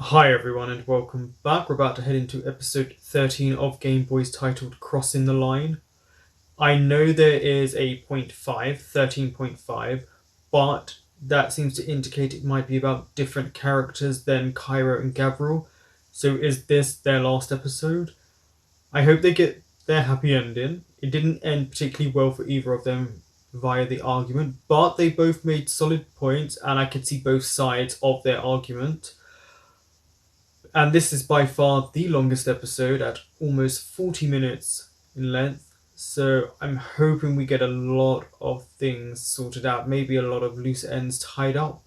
Hi everyone and welcome back. We're about to head into episode 13 of Gameboys titled Crossing the Line. I know there is a 13.5, but that seems to indicate it might be about different characters than Cairo and Gavril. So is this their last episode? I hope they get their happy ending. It didn't end particularly well for either of them via the argument, but they both made solid points and I could see both sides of their argument. And this is by far the longest episode at almost 40 minutes in length. So I'm hoping we get a lot of things sorted out, maybe a lot of loose ends tied up.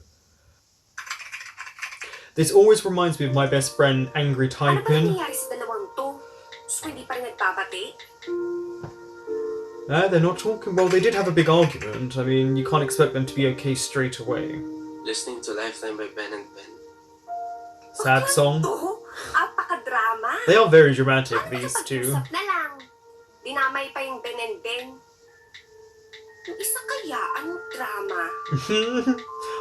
This always reminds me of my best friend, Angry Typin. They're not talking. Well, they did have a big argument. I mean, you can't expect them to be okay straight away. Listening to Lifetime by Ben and Ben. Sad song. They are very dramatic, these two. Dinamay pa yung Ben and Ben. Yung isa kaya, anong drama?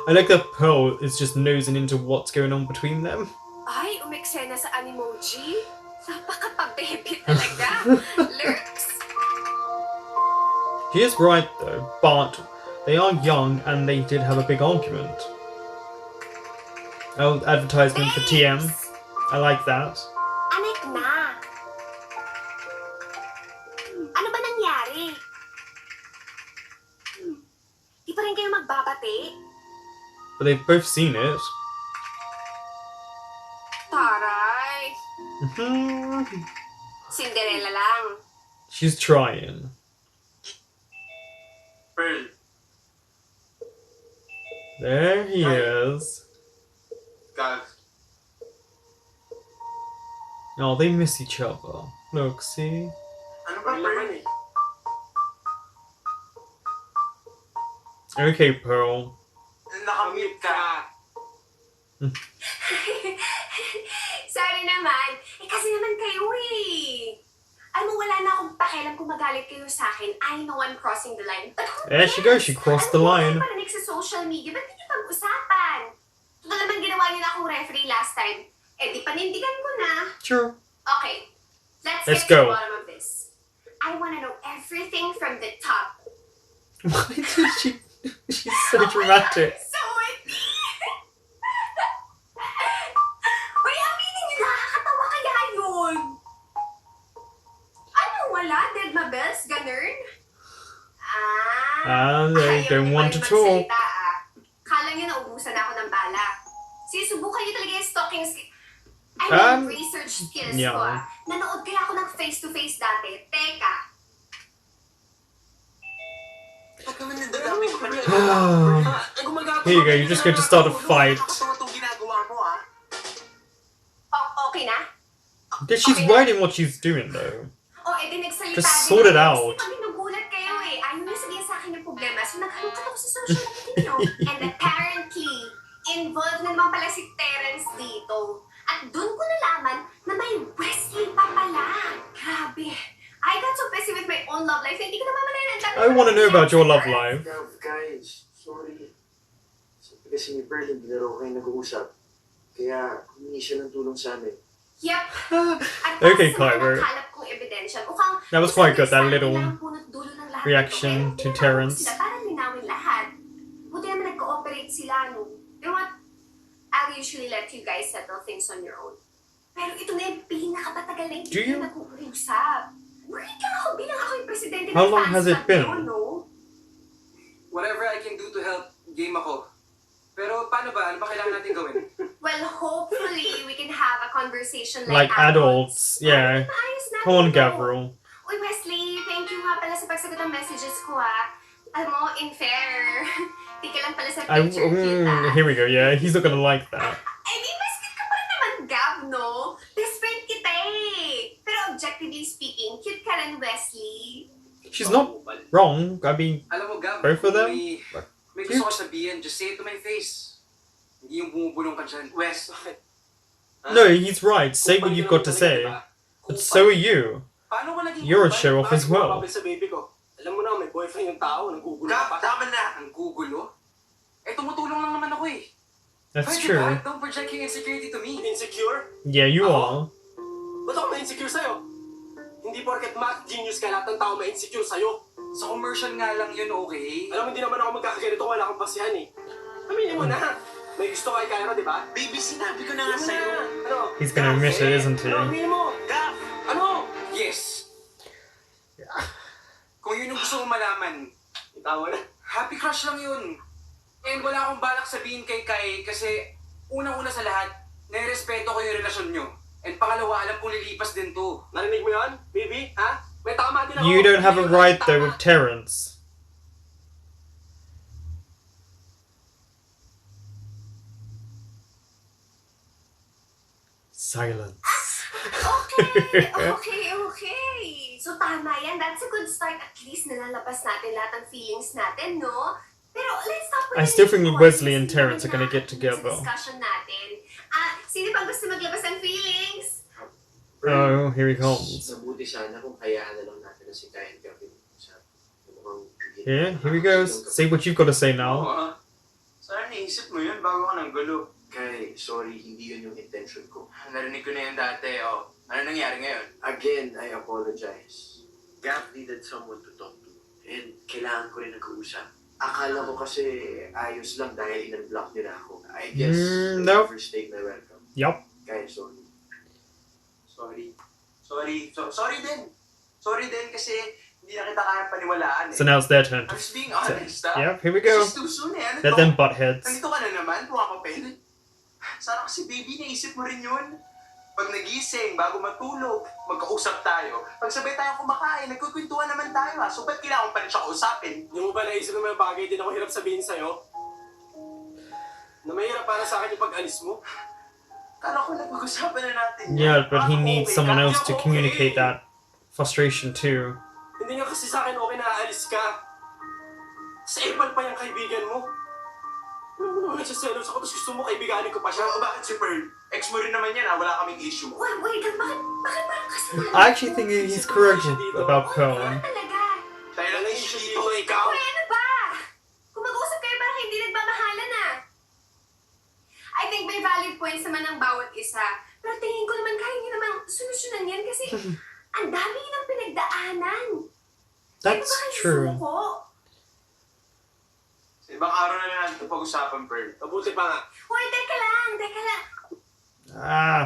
I like that Pearl is just nosing into what's going on between them. Ay, umeksena sa Animoji? Napaka-baby talaga. Lurks. He is right though, but they are young and they did have a big argument. Oh, advertisement for TM. I like that. Anek na. Ano ba nangyari? Di pa rin kayo magbabati? But they've both seen it. Taray. Cinderella lang. She's trying. Pearl. There he is. Gav. Oh, they miss each other. Look, see? Ano ba, Pearl? Okay, Pearl. Nakamute ka. Sorry naman. Kasi naman kayo eh. Alam mo, wala na akong pakialam kung magalit kayo sa akin. I know I'm crossing the line. But who There she goes, she crossed the line. Ano ba sa social media? Ba't di niyo pag-usapan? Total naman ginawa niyo na akong referee last time. Eh, di panindigan ko na. Sure. Okay, let's Let's get to go. the bottom of this. I want to know everything from the top. Why did she... She's so dramatic. So witty! Uy, aminin niyo, nakakatawa kaya yun. Ano, wala? Dead mabels? Ganun? They ayaw don't niyo want pa to rin talk. magsalita, Kala niyo naubusan ako ng bala. Sinusubukan niyo talaga yung stalking skills. Research skills yeah. ko Nanood kaya ako ng face-to-face dati. Teka. Here you go, you're just going to start a fight. Okay na? She's writing what she's doing though. Nagsalita Just sort it out. Kasi nagulat kayo eh. Ayaw niyo sabihin sa akin yung problema. So naghanap ako sa social media niyo. And apparently, involved na naman pala si Terence dito. At dun ko nalaman na may Wesley pa pala. Grabe. I got so busy with my own love life. Hindi ko naman mananandang. I want to know about your love life. Guys, sorry. Sabi kasi ni Pearl, hindi na raw kayo nag-uusap. Kaya, humingi siya ng tulong sa amin. Yep. Okay, Cairo. That was quite good, that little reaction to Terence. Parang linawin lahat. Buti naman nag-cooperate sila, no? You know what? I'll usually let you guys settle things on your own. Pero ito na yung pinakapatagal na hindi na nag-uusap. Worried lang ako bilang ako yung presidente ng How long has it been? No? Whatever I can do to help, game ako. Pero paano ba? Ano ba kailangan natin gawin? Well, hopefully, we can have a conversation Like adults, yeah. Come on, Gavril. Uy, Wesley, thank you nga pala sa pagsagot ng messages ko, Alam mo, in fair. Di ka lang pala sa picture kita. Here we go, yeah. He's not gonna like that. I mean, mas cute ka pa rin naman, Gav, no? Best friend kita eh. Pero objectively speaking, cute ka rin, Wesley. She's not wrong. I mean, Alam mo, Gab, both of them. may gusto ko sabihin, just say it to my face. Hindi yung bumubulong ka dyan. Wes, bakit? No, he's right. Say what you've got to say. But so are you. Paano ka naging You're a show-off as well. sa baby ko? Alam mo na, may boyfriend yung tao, nanggugulo ka pa. Tama na! Nanggugulo? Eh, tumutulong lang naman ako eh. That's Pwede true. ba? Don't project your insecurity to me. Insecure? Yeah, you Ako? are. Ba't ako ma-insecure sa'yo? Hindi porket math genius ka, lahat ng tao ma-insecure sa'yo. Sa commercial nga lang yun, okay? Alam mo, hindi naman ako magkakaganito kung wala akong pasihan eh. Aminin mo na. May gusto kay Kyra, di ba? Baby, sinabi ko na nga Ano sa'yo. na? Ano? He's gonna admit it, isn't he? Ano, aminin mo? Gaf! Ano? Yes. Kung yun yung gusto mong malaman, Itawa na. happy crush lang yun. And wala akong balak sabihin kay Kai kasi unang-una sa lahat, nairespeto ko yung relasyon nyo. And pangalawa, alam kong lilipas din to. Narinig mo yun, baby? Ha? May tama din ako. You don't have a right though with Terrence. Silence. Okay. So tama yan. That's a good start. At least nalalabas natin lahat ng feelings natin, no? Pero let's stop I still think Wesley and Terrence are gonna get together. Sa discussion natin. Sino pa gusto maglabas ng feelings? Oh, here he comes. Mabuti sana kung hayaan na lang natin na si Kyle Gavin sa mukhang Here he goes. Say what you've got to say now. Sana naisip mo yun bago ka nang gulo. Kay, sorry, hindi yun yung intention ko. Narinig ko na yun dati, oh. Ano nangyari ngayon? Again, I apologize. Gav needed someone to talk to. And kailangan ko rin nag-uusap. Akala ko kasi ayos lang dahil in-unblock nila ako. I guess No. overstayed my welcome. Yup. Kaya sorry. Sorry din. Sorry din kasi hindi na kita kaya paniwalaan eh. So now it's their turn. I'm just being honest, ah. Yep, here we go. It's just too soon eh. Ano Let to? them butt heads. Nandito ka na naman, pumapapel. Sana kasi baby, naisip mo rin yun. Pag nagising, bago matulog, magkausap tayo. Pag sabay tayo kumakain, nagkukwentuhan naman tayo ha. So ba't kailangan pa rin siya kausapin? Hindi mo ba naisip na may bagay din ako hirap sabihin sa'yo? Na mahirap para sa akin yung pag-alis mo? Kala ko nag-usapan na natin yan. Yeah, but he Parang needs okay someone ka, else to okay. communicate that frustration too. Hindi nga kasi sa akin okay na aalis ka. Sa epal pa yung kaibigan mo. Alam mo naman nagsaselos ako, tapos gusto mo kaibiganin ko pa siya. O bakit si Pearl? Ex mo rin naman yan ha, wala kaming issue. Wait lang. Bakit parang kasalanan? I actually think he's correct about Pearl. Talaga. Dahil ang Walang issue issue dito, dito, ikaw. Uy, ano ba? Kung mag-uusap kayo parang hindi nagmamahalan na. I think may valid points naman ng bawat isa. Pero tingin ko naman kaya niyo naman solusyonan yan kasi ang dami ng pinagdaanan. That's true. Sa ibang araw na lang natin ito pag-usapan, Pearl. Mabuti pa nga. Uy, teka lang. Ah,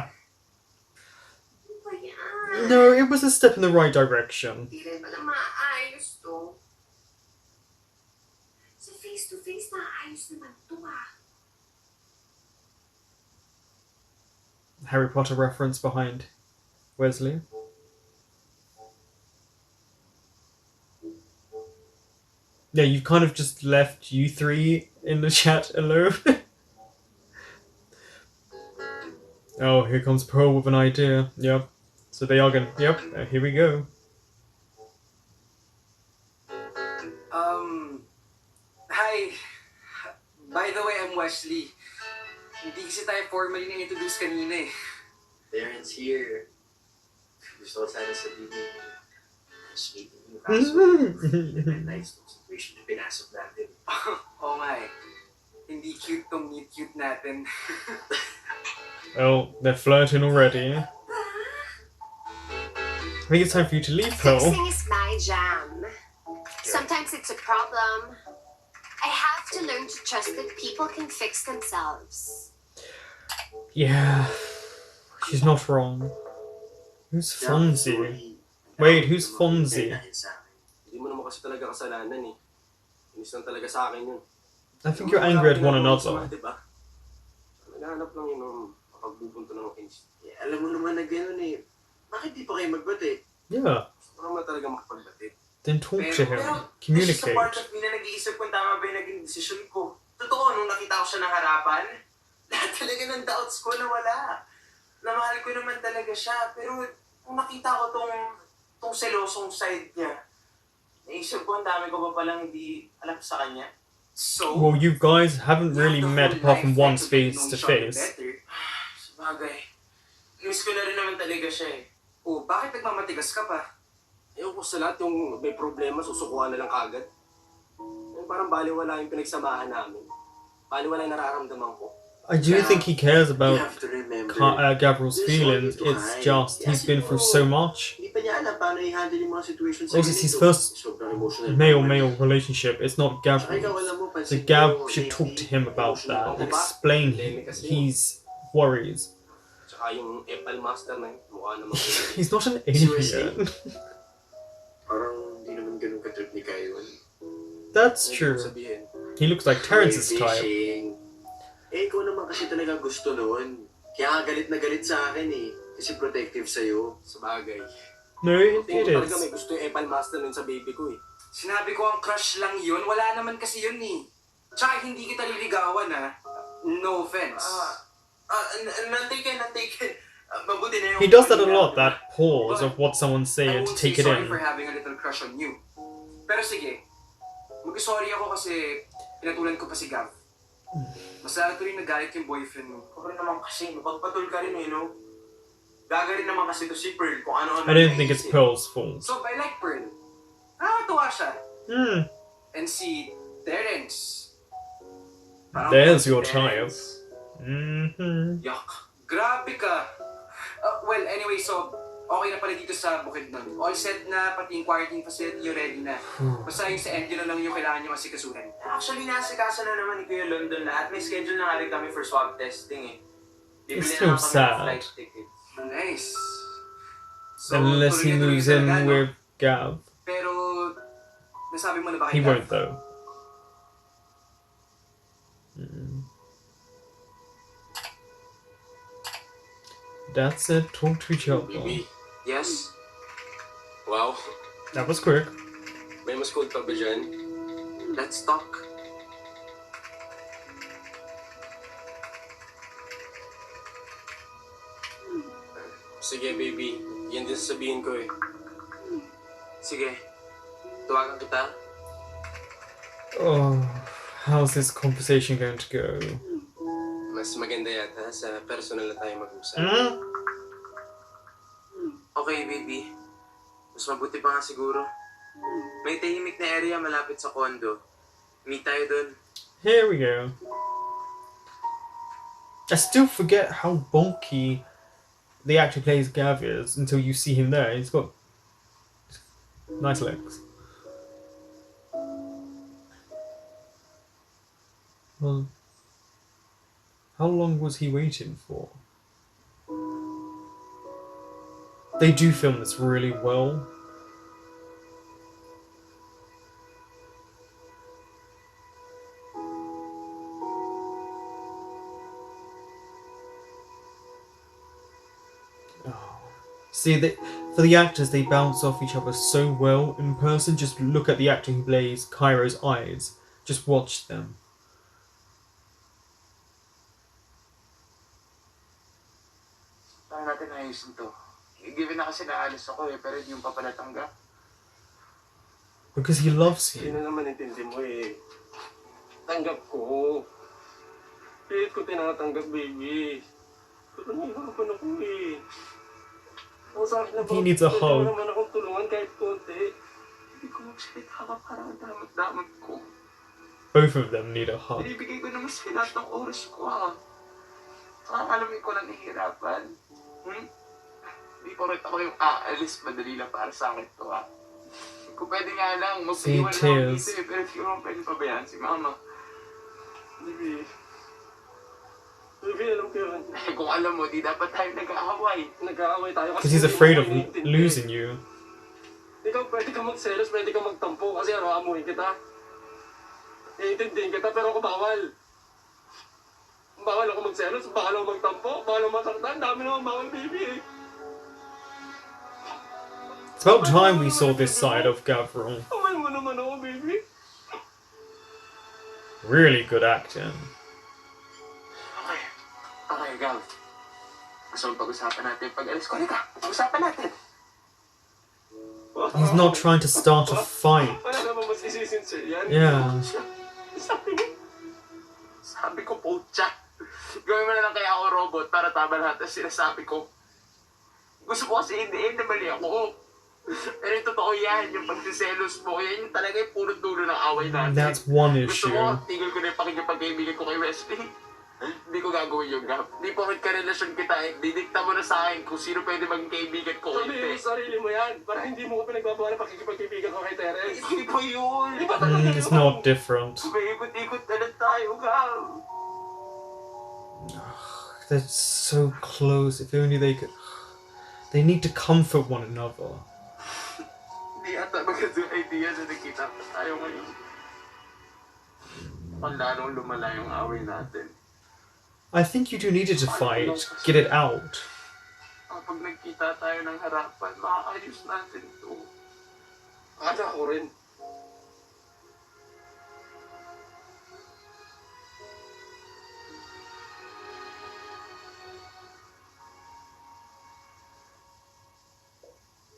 Ano ba yan? no, it was a step in the right direction. Hindi rin pala maayos to. Sa face-to-face, maayos naman to Harry Potter reference behind Wesley. Yeah, you've kind of just left you three in the chat alone. Oh, here comes Pearl with an idea. Yep. So they are gonna. Yep. Here we go. Hi. By the way, I'm Wesley. Hindi kasi tayo formally na-introduce kanina eh. Terrence here. Gusto ko sana sabihin sweet yung kaso. Nice tong situation na pinasok natin. Oo nga eh. Hindi cute tong meet cute natin. Well, they're flirting already. I think it's time for you to leave, Pearl. Fixing is my jam. Sometimes it's a problem. I have to learn to trust that people can fix themselves. Yeah, she's not wrong. Who's Fonzie? Wait, who's Fonzie? Hindi mo naman kasi talaga kasalanan eh. Inis lang talaga sa akin yun. I think you're angry at one another. Diba? Naghahanap lang yun ng makagbubunto ng inis. Eh, alam mo naman na gano'n eh. Bakit di pa kayo magbati? Yeah, Gusto naman talaga makapagbati. then talk to him. It's just a part Communicate. of me na nag-iisip kung tama ba yung naging desisyon ko. Totoo, nung nakita ko siya ng harapan, lahat talaga ng doubts ko nawala. Na mahal ko naman talaga siya. Pero nung nakita ko tong selosong side niya, naisip ko ang dami ko pa palang hindi alam sa kanya. So, Well, you guys haven't really the met whole apart from life once I could face know to each other face. better. Sabagay. Miss ko na rin naman talaga siya eh. Oh, bakit nagmamatigas ka pa? Ayaw ko sa lahat yung may problema, susukuhan na lang kagad. Yung parang baliwala yung pinagsamahan namin. Baliwala yung nararamdaman ko. I do think he cares You about have to remember, Gavril's there's feelings. only to It's hide. just he's been through so much. Hindi pa niya alam paano i-handle yung mga situation sa Also, it's his ganito. first Sobrang emotional pa male-male naman eh. relationship. It's not Tsaka ikaw, Gavril's. alam mo, So pansin Gav ko, should talk to him about emotional that. ka ba? Explain his worries. Tsaka yung Epal Master na yun, mukha naman. He's not an Seriously? alien. Parang hindi naman ganun ka-trip ni Kyle. That's true. Sabihin. He looks like Terrence's Ay, type. fishing. Ikaw naman kasi talaga gusto noon. Kaya nga galit na galit sa akin eh. Kasi protective sa'yo. Sa bagay. No, it Tingin ko talaga is. may gusto yung Epal Master nun sa baby ko eh. Sinabi ko ang crush lang yun, wala naman kasi yun eh. Tsaka hindi kita liligawan ha. No offense. Nantikin. Mabuti na yung... He does that a lot, that pause of what someone's I saying to won't take say it sorry for in. having a little crush on you. Pero sige, mag-sorry ako kasi pinatulan ko pa si Gav. Masaya ko rin nagalit yung boyfriend mo. Ikaw rin naman kasi, mapagpatul ka rin eh, no? Gagarin naman kasi to si Pearl kung ano-ano. I don't think it's naisip. Pearl's fault. So, I like Pearl. Nakakatuwa siya. Hmm. And si Terrence. There's your Terrence. type. Mm-hmm. Yuck. Grabe ka. Well, anyway, so, okay na pala dito sa bukid nun. All set na, pati yung quarantine facility, you ready na. Basta yung sa end yun na lang yung kailangan nyo asikasuhin. Actually, nasikaso na naman ni Kuya London lahat. May schedule na nga rin kami for swab testing eh. Bibili It's na so lang kami ng sad. flight ticket. Nice. Unless he tuloy-tuloy moves ka in talaga, no? with Gav. Pero, nasabi mo na ba He kay won't Gav? though. Mm. That's it. Talk to each other. Baby, yes? Wow, That was quick. may mas cool pa ba dyan? Let's talk. Sige, baby. Yan din sasabihin ko eh. Sige. Tuwagan kita. Oh, how's this conversation going to go? Mas maganda yata sa personal na tayo mag-usap. Hmm? Okay, baby. Mas mabuti pa nga siguro. May tahimik na area malapit sa condo. Meet tayo dun. Here we go. I still forget how bulky the actor who plays Gav is until you see him there. He's got nice legs. Well, how long was he waiting for? They do film this really well. See, for the actors, they bounce off each other so well in person. Just look at the actor who plays Cairo's eyes. Just watch them. Paano natin ayusin to? Given na kasi naalis ako eh, pero hindi yung papalatanggap. Because he loves Hindi you. na naman intindi mo eh. Tanggap ko. Pilit ko tinatanggap, baby. Pero nahihirapan ako eh. Ang sakit na He needs a pwede hug. mo naman akong tulungan kahit konti. Hindi ko magsalita ka parang damot-damot ko. Both of them need a hug. Binibigay ko naman sa lahat ng oras ko ha. Saka alam ko lang nahihirapan. Hindi ko rin ako yung aalis, madali lang para sa akin to ha. Kung pwede nga lang, magpaiwan na ako tears. dito eh, pero hindi ko naman pwede pabayaan si mama. Baby. Baby, alam ko yun. Eh, kung alam mo, di dapat tayo nag-aaway. Nag-aaway tayo Because he's afraid of hindi mo iniintindi. losing you. Ikaw pwede ka magselos, pwede ka magtampo kasi amuhin kita. Iintindihin kita pero ako bawal. Bawal ako magselos, bawal ako magtampo, bawal ako masaktan. Dami naman bawal, baby eh. It's about time we saw this side of Gavril. Awal mo naman ako, baby. Really good acting. Okay. Okay, Gav. Gusto mong pag-usapan natin pag-alis ko. Halika, pag-usapan natin. He's not trying to start a fight. Wala naman mas isisincere yan. Yeah. Sabi ko, pocha. Gawin mo na lang kaya ako robot para tama lahat ang sinasabi ko. Gusto ko kasi hindi mali ako. Pero yung totoo yan, yung pagsiselos mo, yan yung talaga yung puro dulo ng away natin. That's one Gusto issue. ko, tigil ko na yung pakikipag-kaibigan ko kay Wesley. Hindi ko gagawin yung Gab. Di porket karelasyon kita didikta mo na sa akin kung sino pwede maging kaibigan ko o Sabihin mo hindi. sa sarili mo yan para hindi mo ko pinagbabawal ang pakikipagkaibigan ko kay Terence. Hindi pa yun. Di ba talaga It's yun? not different. Paikot-ikot na lang tayo, Gab. They're so close. If only they could. They need to comfort one another. Hindi ata magandang idea na nakita pa tayo ngayon. Pag lalong lumala yung away natin. I think you two needed to fight. Get it out. Kapag nagkita tayo ng harapan, maayos natin to. Akala ko rin.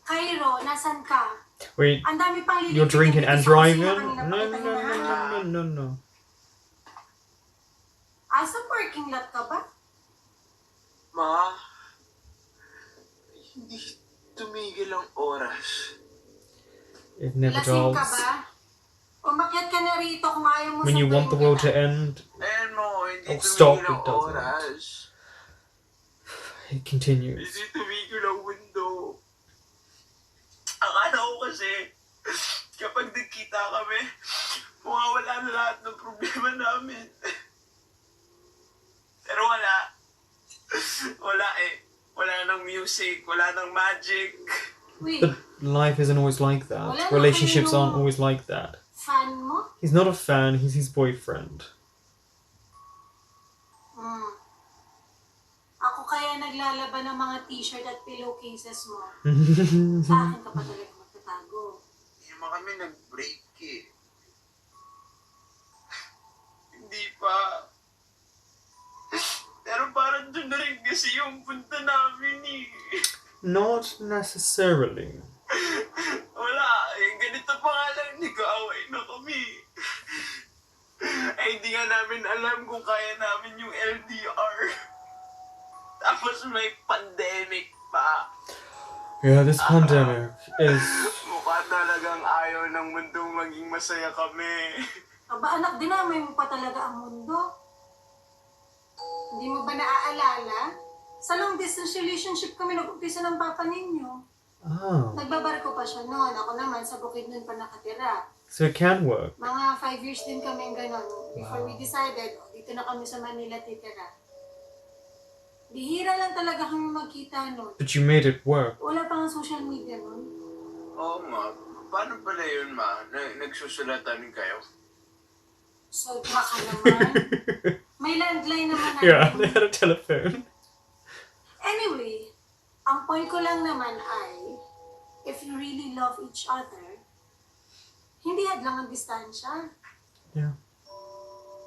Cairo, nasan ka? Wait, Ang dami pang you're drinking and driving? No, Kanina no, pa no, kita hinahanap. no, no, no. Asa parking lot ka ba? Ma, hindi tumigil ang oras. It never Lasing ka does. ba? Umakyat ka na rito kung ayaw mo When you want the world to end. end, Ayan mo, Oh, hindi stop, tumigil ang it doesn't. oras. it continues. Hindi tumigil ang mundo. Akala ko kasi, kapag nagkita kami, mawawala na lahat ng problema namin. Pero wala. Wala eh. Wala nang music, wala nang magic. Wait, But life isn't always like that. Wala na Relationships kayo. aren't always like that. fan mo? He's not a fan, he's his boyfriend. Ako kaya naglalaban ng mga t-shirt at pillowcases mo. Sa akin ka pa talaga magtatago. Hindi naman kami nag-break eh. Hindi pa. Pero parang dun na rin kasi yung punta namin eh. Not necessarily. Wala, eh, ganito pa nga lang, nag-aaway na kami. Ay, hindi nga namin alam kung kaya namin yung LDR. Tapos may pandemic pa. Yeah, this pandemic is. Mukha talagang ayaw ng mundong maging masaya kami. Aba anak, dinamay mo pa talaga ang mundo. Hindi mo ba naaalala? Sa long distance relationship kami nag-umpisa ng papa ninyo. Oh. Nagbabarko pa siya noon. Ako naman sa bukid nun pa nakatira. So it can work. Mga 5 years din kami ganon. Before we decided, dito na kami sa Manila titira. Bihira lang talaga kami magkita noon. But you made it work. Wala pa nga social media noon. Oo ma, paano pala yun ma? Nagsusulatan kayo? Sobra ka naman. May landline naman Yeah, natin. they had a telephone. Anyway, ang point ko lang naman ay, if you really love each other, hindi hadlang ang distansya. Yeah.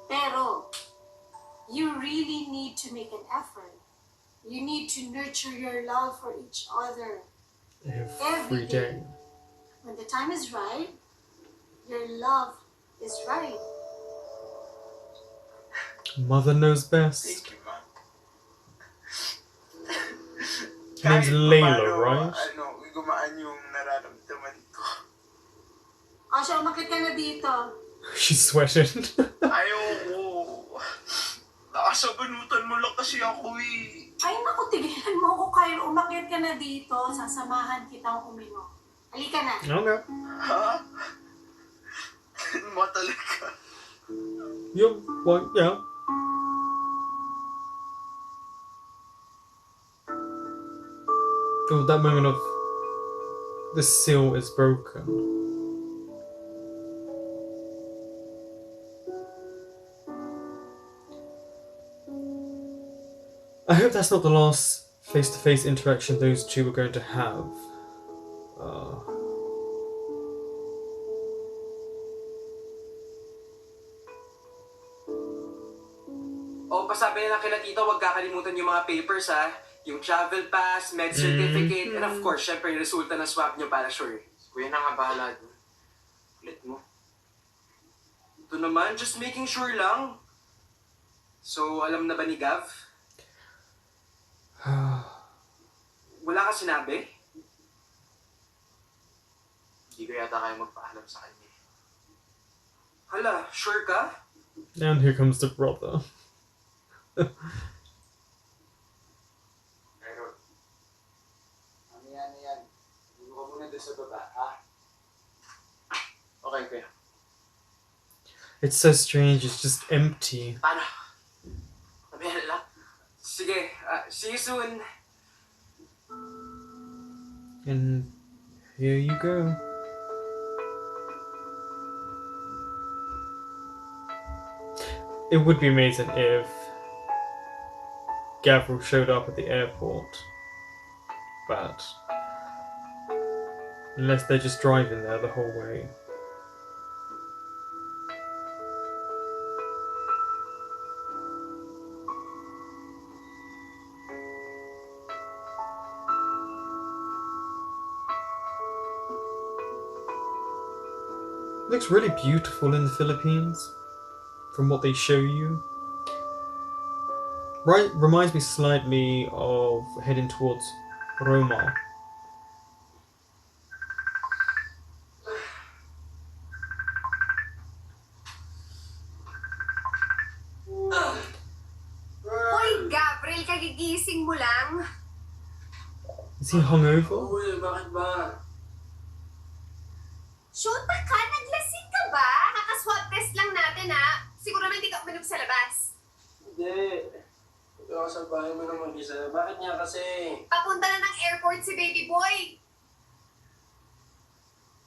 Pero, you really need to make an effort. You need to nurture your love for each other. Every day. When the time is right, your love is right. Mother knows best. Thank you ma. Her name's Kahit Layla, papaano, right? Gumaan yung nararamdaman ko. O siya, umakit ka na dito. She's sweating. Ayoko. Nakasabanutan mo lang kasi ako eh. Ay naku, tigilan mo ako, Kyle. Umakit ka na dito. Sasamahan kitang uminom. Halika na. Okay. Ha? Mo talaga. You're, well, yeah. Oh, that moment of the seal is broken. I hope that's not the last face-to-face interaction those two are going to have. O, pasabi na lang kila tito, huwag kakalimutan yung mga papers ha. Yung travel pass, med certificate, and of course, syempre yung resulta ng swab nyo para sure. Kuya na nga bahala dun. Kulit mo. Ito naman, just making sure lang. So, alam na ba ni Gav? Wala ka sinabi? Hindi ko yata kaya magpaalam sa kanya. Hala, sure ka? And here comes the brother. Pero, ano yan? Hindi ko muna doon sa baba, ha? Okay, kuya. It's so strange, it's just empty. Paano? Sabihan lang. Sige, see you soon. And here you go. It would be amazing if Gavril showed up at the airport, but unless they're just driving there the whole way. It looks really beautiful in the Philippines, from what they show you. Right, reminds me slightly of heading towards Roma. Hoy, Gabriel, kagigising mo lang. Is he hungover? Uy, bakit ba? Shota ka, naglasing ka ba? Kakaswab test lang natin ha. Siguro naman hindi ka uminom sa labas. Hindi. Ikaw sa bahay mo na mag-isa. Bakit niya kasi? Papunta na ng airport si baby boy.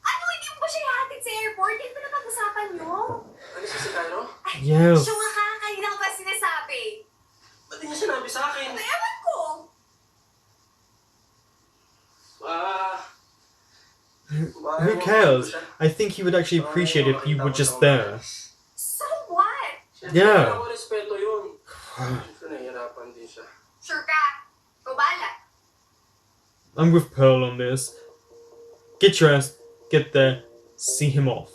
Ano, hindi mo ba siya ihatid sa airport? Hindi ba napag-usapan nyo? Ano siya si Cairo? Yes. Siya nga ka, kanina ko ba sinasabi? Ba't di niya sinabi sa akin? Ay, ewan ko. Who cares? I think he would actually appreciate it if you were just there. So what? Yeah. Ako respeto yun. Siyempre, nahihirapan din siya. Sure ka? Ikaw bahala. I'm with Pearl on this. Get dressed, get there, see him off.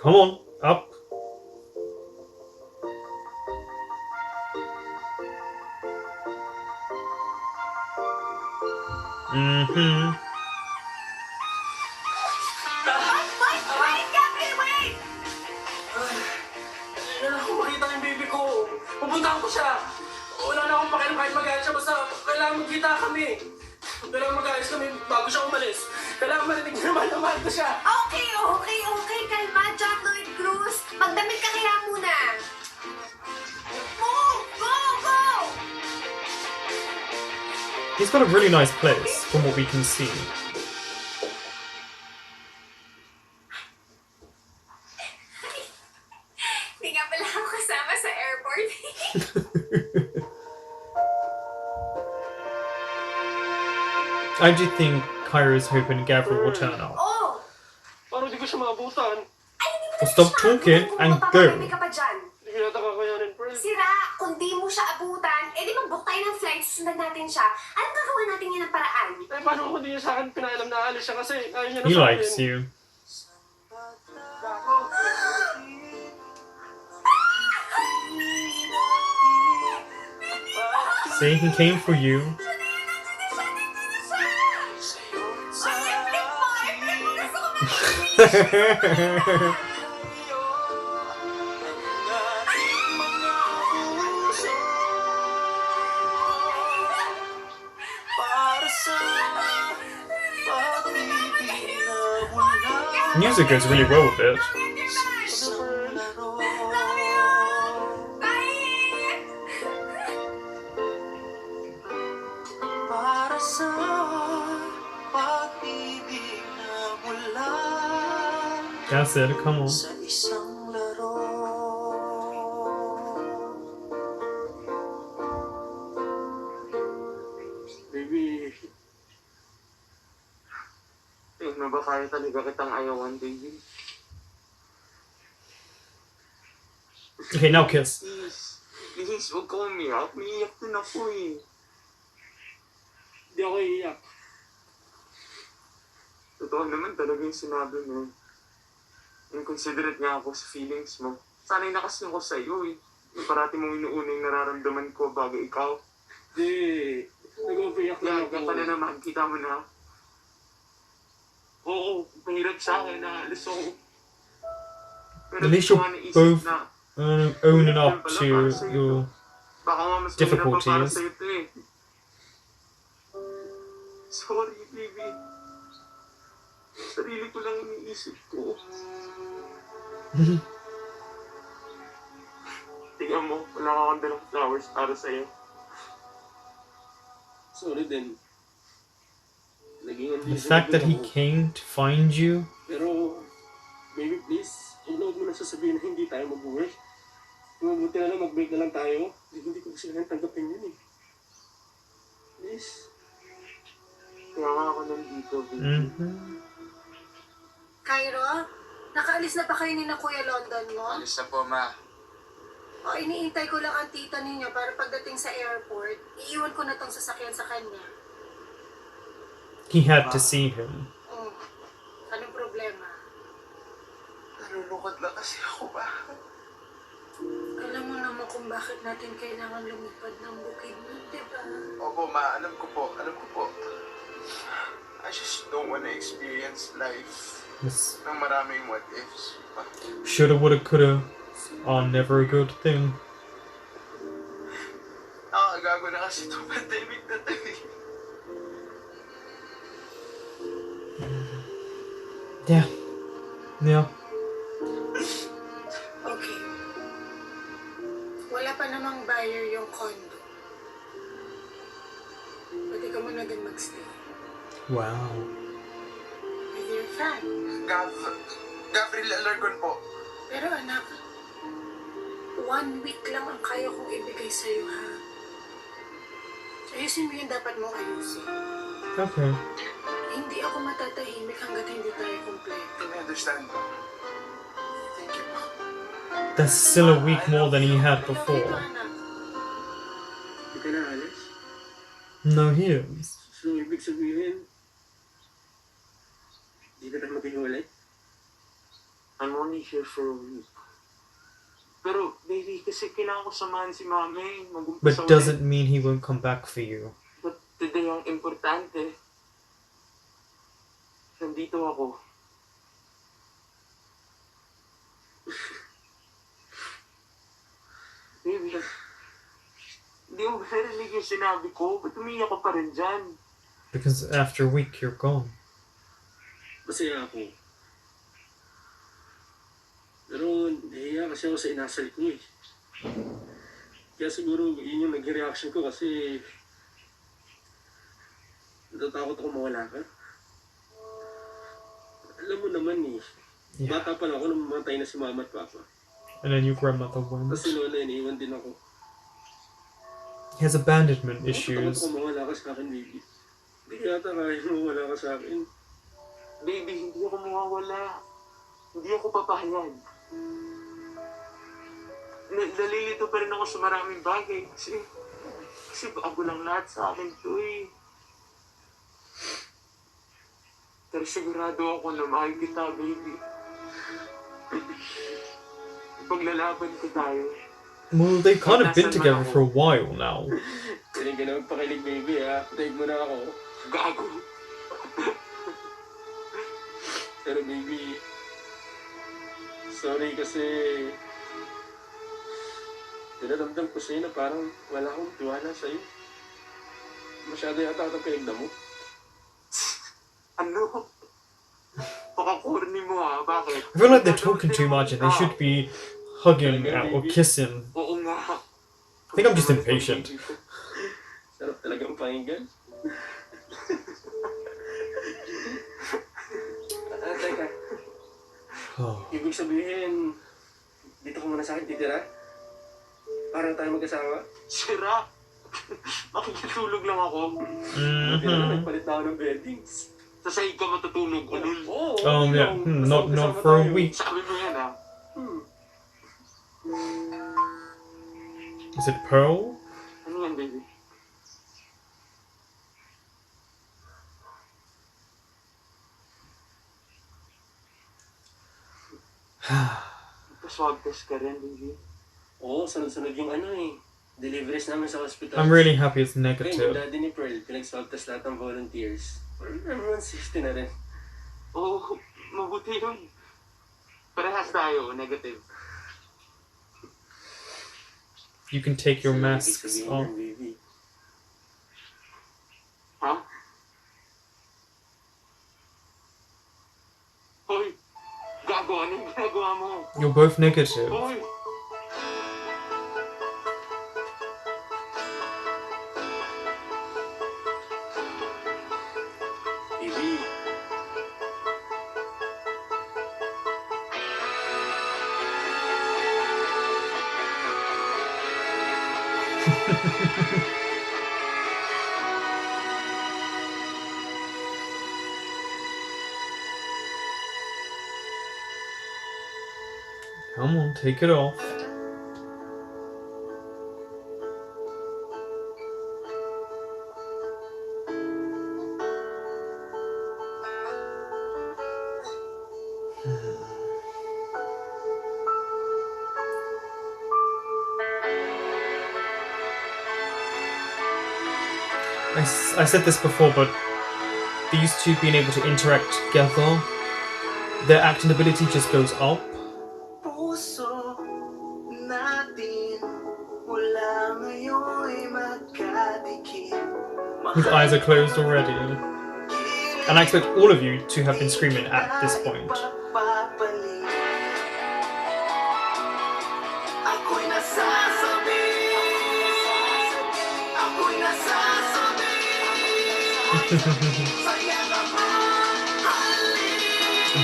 Come on, up. Mm-hmm. Wait, Gabriel, wait! Hindi na ako makita yung baby ko. Pupuntahan ko siya. Wala na akong pakialam kahit mag-ayos siya. Basta kailangan magkita kami. Kailangan mag-ayos kami bago siya umalis. Kailangan marinig na naman na mahal ko siya. Okay. Kalma, John Lloyd Cruz. Magdamit ka kaya muna. Go! He's got a really nice place, from what we can see. Hindi nga pala ako kasama sa airport. I do think Kyra's hoping Gavril will turn up. Oh! Parang di ko siya maabutan. Ay, hindi mo Well, stop talking and go. Magpapatay ka pa dyan. Hindi ko yata kakayanin, friend. Sira, kung di mo siya abutan, edi mag-book tayo ng flight, susundan natin siya. Anong gagawin natin yan ng paraan? Eh, paano kung hindi niya sa akin pinaalam na alis siya kasi ayaw niya na He sa likes akin. you. See, he came for you. Music goes really well with it. That's it, come on. Baby. Ano ba kaya talaga kitang ayawan, baby? Okay, now kiss. Please, huwag ka umiyak. Umiiyak din ako eh. Hindi ako iiyak. Totoo naman talaga yung sinabi mo. Inconsiderate nga ako sa feelings mo. Sanay na kasi ako sa'yo eh. Yung parati mong inuuna yung nararamdaman ko bago ikaw. Hindi. Nag-upiyak lang Kaya ako. pala naman, kita mo na. Oo, mahirap sa akin na alis ako. Pero At least di ko you're nga naisip both na owning Yan up pala, to para sa'yo to. your Baka nga mas mahirap pa para difficulties. sa'yo to eh. Sorry, baby. Sarili ko lang iniisip ko. Tingnan mo, wala ka kang dalang flowers para sa'yo. Sorry din. Naging The unreasonable fact that he ako. came to find you. Pero, baby, please, huwag mo na sasabihin na hindi tayo mag-work. Mabuti na lang, mag-break na lang tayo. Hindi ko kasi kailangan tanggapin yun eh. Please. Kaya nga ako nandito, baby. Mm-hmm. Cairo, nakaalis na ba kayo ni na Kuya London mo? Alis na po, ma. O iniintay ko lang ang tita ninyo para pagdating sa airport, iiwan ko na tong sasakyan sa kanya. He had to see him. Anong problema? Nalulungkot lang kasi ako, ba? Alam mo naman kung bakit natin kailangan lumipad ng bukid nun, diba? Opo, ma. Alam ko po. I just don't wanna experience life This ng maraming what ifs. shoulda, woulda, coulda are never a good thing. Nakakagago na kasi itong pandemic na to eh. Yeah. Yeah. Okay. Wala pa namang buyer yung condo. Pwede ka muna din magstay. Wow. With your friend. Gabriel Alarcon po. Pero anak, 1 week lang ang kaya kong ibigay sa'yo, ha? Ayusin mo yung dapat mong ayusin. Okay. Hindi ako matatahimik hanggat hindi tayo kompleto. I understand po. Thank you po. That's still a week more than he had Ito, before. anak. Hindi ka na alis. No, he is. So, ibig sabihin, hindi na tayo maghiwalay? I'm only here for a week. Pero, baby, kasi kailangan ko samahan si mami. But doesn't mean he won't come back for you. But today ang importante. Nandito ako. Baby, hindi mo ba narinig yung sinabi ko? Ba't umiyak ka pa rin dyan? Because after a week, you're gone. Masaya ako. Pero nahiya kasi ako sa inasal ko eh. Kaya siguro yun yung naging reaction ko kasi natatakot ako mawala ka. Alam mo naman eh, Yeah. bata pa lang ako nung mamatay na si mama at papa. And then your grandmother went. Tapos si lola iniiwan din ako. He has abandonment Takot issues. ako mawala ka sa akin, baby. Hindi yata kaya mawala ka sa akin. Baby, hindi ako mawawala. Hindi ako papahayag. Nalilito pa rin ako sa maraming bagay kasi bago lang lahat sa akin to eh. Pero sigurado ako na mahal kita, baby. Paglalaban ko tayo. Well, they've kind of been together for a while now. Hindi ka na magpakilig, baby ha. Take mo na ako. Gago. Pero baby, sorry kasi dinaramdam ko sa'yo na parang wala akong tiwala sa'yo. Masyado yata ito pinagda mo. Ano? Pakakorny mo ha, bakit? I feel like they're talking too much and they should be hugging or kissing. Oo nga. I think I'm just impatient. Sarap talagang pakinggan. Teka, Oh. ibig sabihin, dito ka muna sa akin titira? Para tayo mag-asawa? Sira. Makikitulog lang ako. Mm-hmm. Nagpalit na ako ng beddings. Sa sahig ka matutulog, ulul. Oo, Yeah. Not for a week. Sabi mo yan ha. Is it Pearl? Ano yan, baby? Swab test ka rin, baby. Oo, sunod-sunod yung ano eh. Deliveries namin sa hospital. I'm really happy it's Yung negative. daddy ni Pearl, pinag-swab test lahat ng volunteers. Everyone's safety na rin. Oo, mabuti yun. Parehas tayo, negative. You can take your So, ibig masks sabihin off. yan, baby. Ha? Hoy! Gago, anong ginagawa mo? You're both negative. Hoy! Baby. Come on, take it off. I said this before, but these two being able to interact together, their acting ability just goes up. Puso natin mula ngayon'y magkadikit. Whose eyes are closed already. And I expect all of you to have been screaming at this point. Ako'y nasasabi, ako'y nasasabi, saya ka mahalin.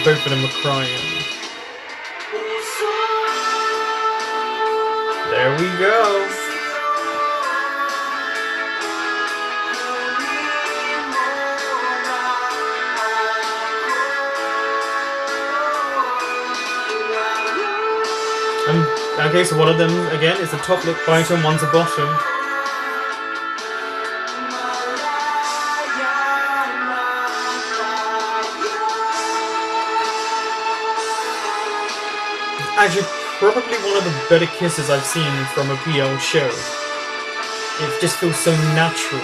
Both of them are crying. Puso There we go. Okay, so one of them, again, is a top lip biter and one's a bottom. Actually, probably one of the better kisses I've seen from a BL show. It just feels so natural.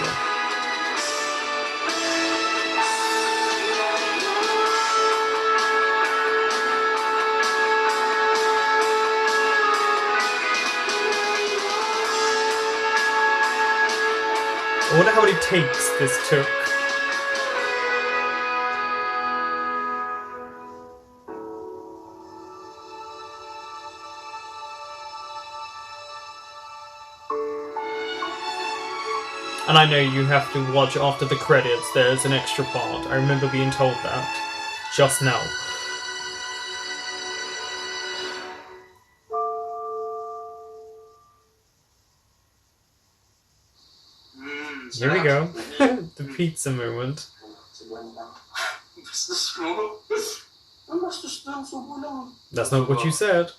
I wonder how many takes this took. And I know you have to watch after the credits, there's an extra part. I remember being told that just now. Here we go. The pizza moment. Bastos mo. Ang bastos lang, subo lang. That's not what you said.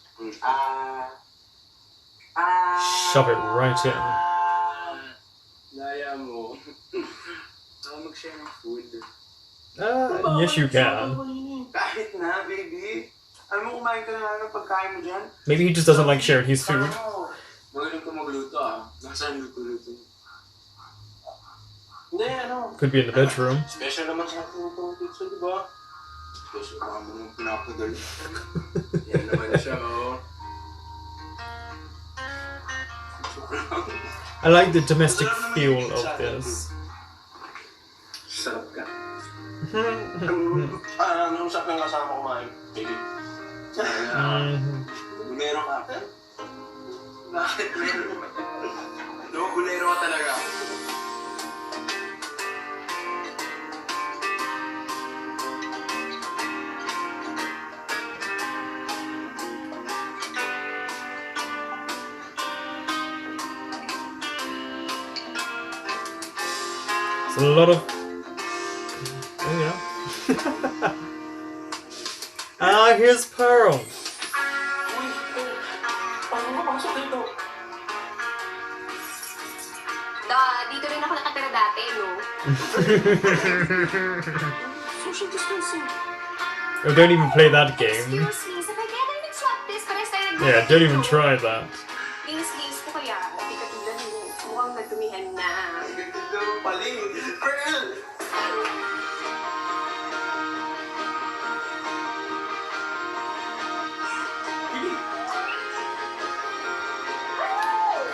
Shove it right in. Naya mo. Baka mag-share ng food. Yes you can. Kahit na, baby. Alam mo, kumain ka na nga ng pagkain mo dyan? Maybe he just doesn't like sharing his food. Magaling ka magluto ah. Nasaan luto-luto? Hindi, ano? Could be in the bedroom. Special naman sa akin itong pizza, di ba? Special pa mo nung pinapadali. Yan naman siya, oh. I like the domestic feel of this. Sarap ka. Nung sarap ng kasama kumain, baby. Bulero ka. Bakit meron naman? No, bulero ka talaga. It's a lot of... Oh yeah. Here's Pearl. Paano mapasok dito? Dito rin ako nakatira dati, no? Social distancing. Oh, don't even play that game. Excuse me, sa kaya na nag-swap this para sa Yeah, don't even try that. Linis ko kaya. Hindi ka tulad mo. Mukhang nagdumihan na. Ganda naman pala eh. Pearl!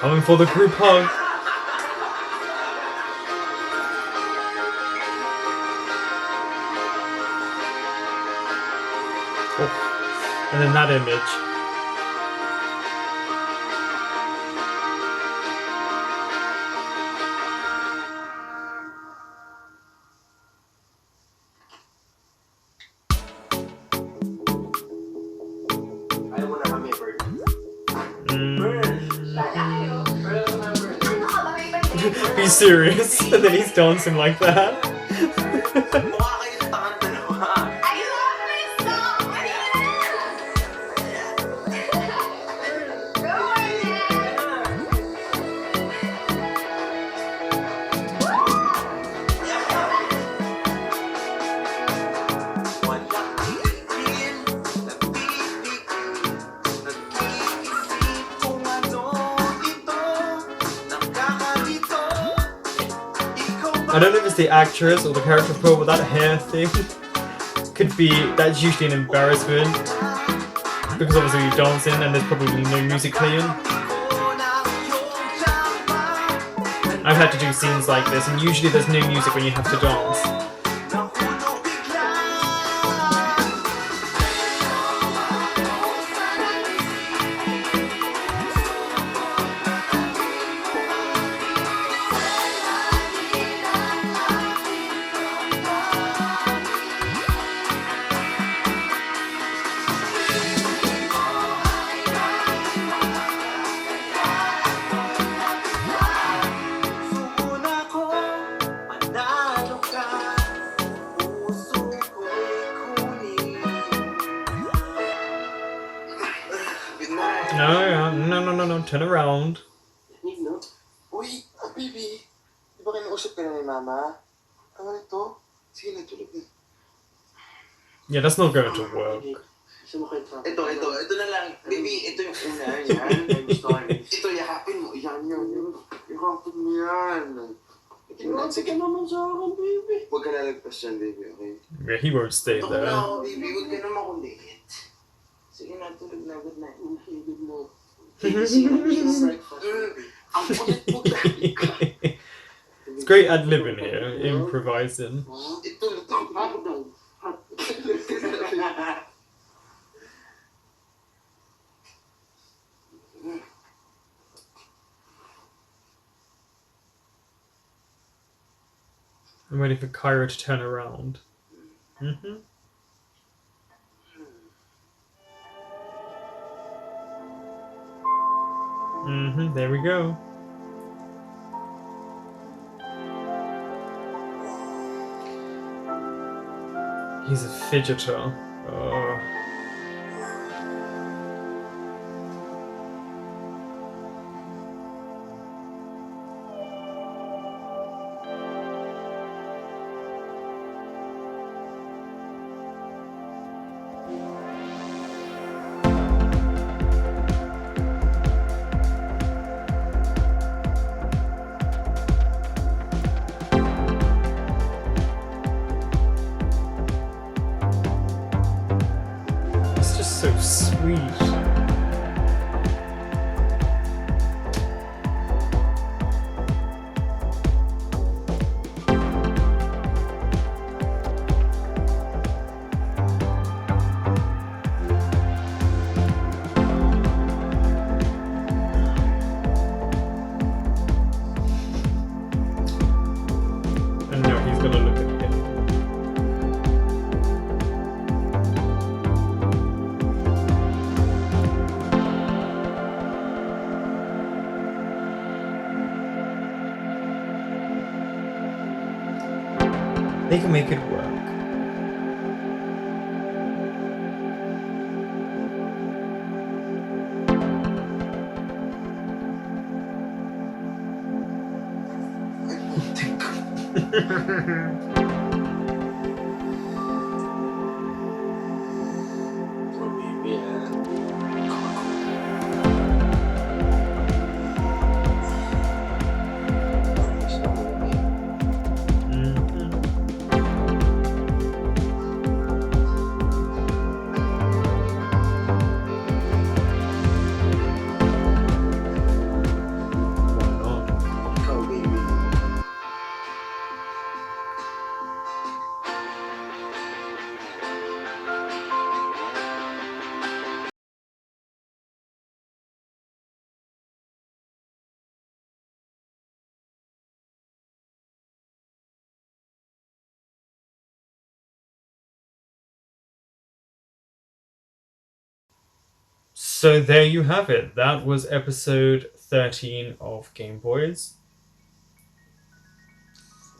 Coming for the group hug. Oh. And then that image. Ayaw mo na kami, Bert. Ano ka ba? May birthday? Be serious. And then he's dancing like that. Mukha kayong tangan dalawa. I love this song! Ano yan? Go on, Walang tigil, nagpipigil, nag-iisip kung ano ito, nakakalito. Ikaw ba? I don't know if it's the actress or the character pro, but that hair thing could be, that's usually an embarrassment. Because obviously you're dancing and there's probably no music playing. I've had to do scenes like this and usually there's no music when you have to dance. Suna ko, panalo ka, puso ko'y kunin. Good night. No, turn around. No? Uy, baby. Di ba kinausap ka na ni Mama? Tama na ito. Sige na, tulog na. Yeah, that's not going to work. Gusto mo kayo trap? Ito na lang. Baby, ito yung una. Yan. Ito, yakapin mo. Yan. Yakapin mo yan. Grabe ka naman sa akin, baby. Huwag ka lalagpas dyan, baby, okay? Yeah, he won't stay Ito na there. ako, baby. Huwag ka na makulit. Sige na, tulog na. Good night. Good night. Sige na, breakfast. Ang kulit mo, dahil ka. It's great ad libbing here, improvising. Ito. Hotdog. I'm waiting for Kyra to turn around. There we go. He's a fidgeter. Oh. It's just so sweet. And now he's gonna look at him. They can make it work. Oh, baby, So there you have it. That was episode 13 of Gameboys.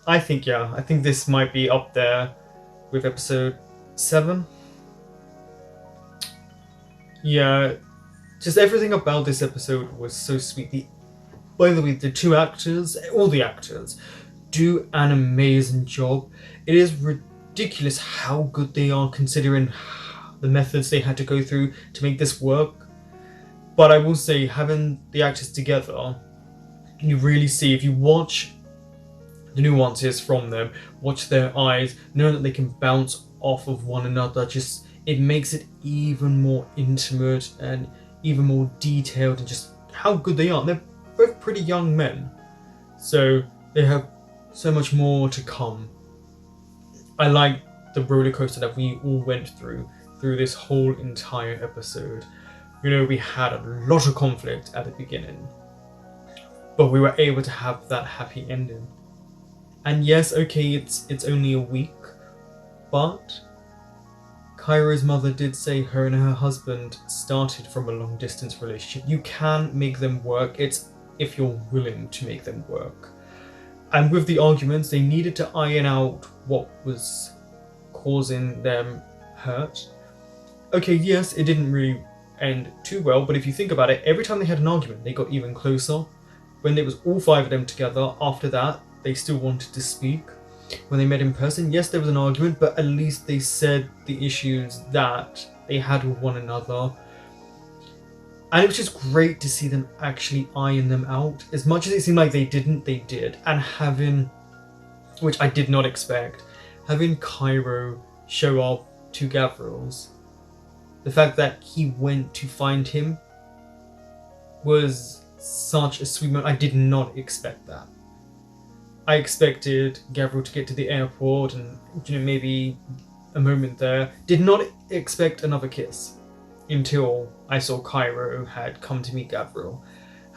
I think this might be up there with episode 7. Yeah, just everything about this episode was so sweet. By the way, the two actors, all the actors, do an amazing job. It is ridiculous how good they are considering the methods they had to go through to make this work. But I will say, having the actors together, you really see, if you watch the nuances from them, watch their eyes, knowing that they can bounce off of one another, just it makes it even more intimate and even more detailed, and just how good they are. They're both pretty young men, so they have so much more to come. I like the roller coaster that we all went through this whole entire episode. You know, we had a lot of conflict at the beginning, but we were able to have that happy ending. And yes, okay, it's only a week, but Cairo's mother did say her and her husband started from a long distance relationship. You can make them work. It's if you're willing to make them work. And with the arguments, they needed to iron out what was causing them hurt. Okay, yes, it didn't really end too well, but if you think about it, every time they had an argument, they got even closer. When it was all 5 of them together, after that, they still wanted to speak. When they met in person, yes, there was an argument, but at least they said the issues that they had with one another. And it was just great to see them actually iron them out. As much as it seemed like they didn't, they did. And having, which I did not expect, having Cairo show up to Gavriel's, the fact that he went to find him was such a sweet moment. I did not expect that. I expected Gavriel to get to the airport and, maybe a moment there. Did not expect another kiss until I saw Cairo had come to meet Gavriel.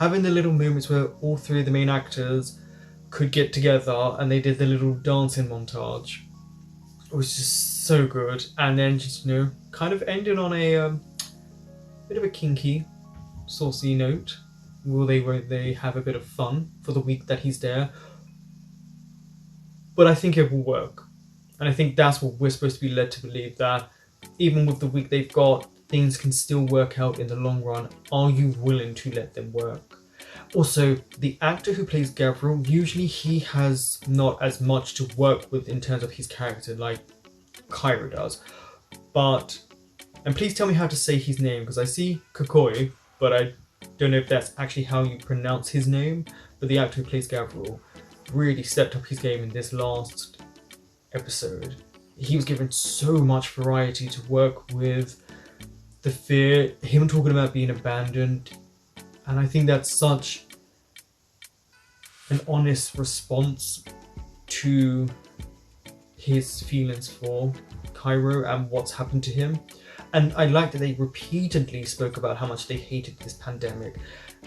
Having the little moments where all 3 of the main actors could get together and they did the little dancing montage, it was just so good. And then just, kind of ended on a bit of a kinky, saucy note. Won't they have a bit of fun for the week that he's there? But I think it will work. And I think that's what we're supposed to be led to believe, that even with the week they've got, things can still work out in the long run. Are you willing to let them work? Also, the actor who plays Gavriel, usually he has not as much to work with in terms of his character like Cairo does. But, and please tell me how to say his name, because I see Kokoi, but I don't know if that's actually how you pronounce his name. But the actor who plays Gavriel really stepped up his game in this last episode. He was given so much variety to work with. The fear, him talking about being abandoned, and I think that's such an honest response to his feelings for Cairo and what's happened to him. And I like that they repeatedly spoke about how much they hated this pandemic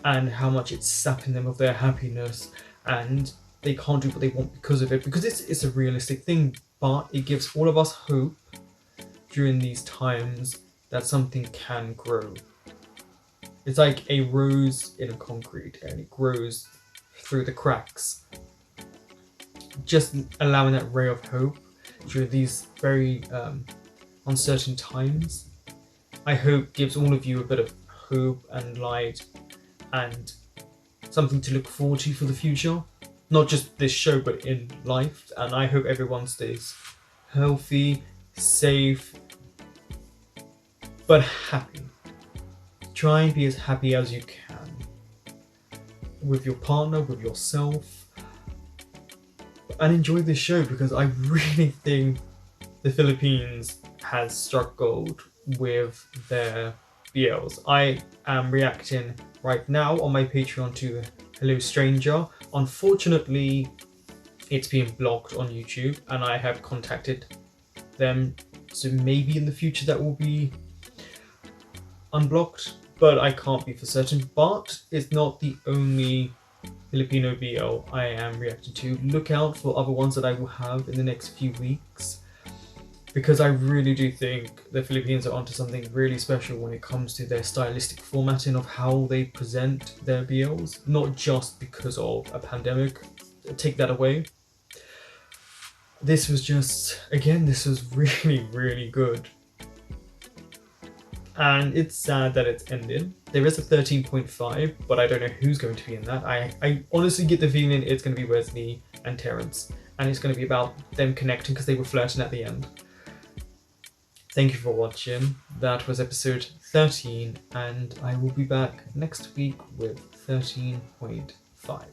and how much it's sapping them of their happiness, and they can't do what they want because of it, because it's a realistic thing, but it gives all of us hope during these times that something can grow. It's like a rose in a concrete, and it grows through the cracks. Just allowing that ray of hope during these very uncertain times, I hope gives all of you a bit of hope and light and something to look forward to for the future. Not just this show, but in life. And I hope everyone stays healthy, safe, but happy. Try and be as happy as you can. With your partner, with yourself. And enjoy this show, because I really think the Philippines has struck gold with their BLs. I am reacting right now on my Patreon to Hello Stranger. Unfortunately, it's being blocked on YouTube, and I have contacted them, so maybe in the future that will be unblocked, but I can't be for certain. But it's not the only Filipino BL I am reacting to. Look out for other ones that I will have in the next few weeks. because I really do think the Philippines are onto something really special when it comes to their stylistic formatting of how they present their BLs, not just because of a pandemic. Take that away. This was just, again, this was really, really good. And it's sad that it's ended. There is a 13.5, but I don't know who's going to be in that. I honestly get the feeling it's going to be Wesley and Terrence, and it's going to be about them connecting because they were flirting at the end. Thank you for watching. That was episode 13, and I will be back next week with 13.5.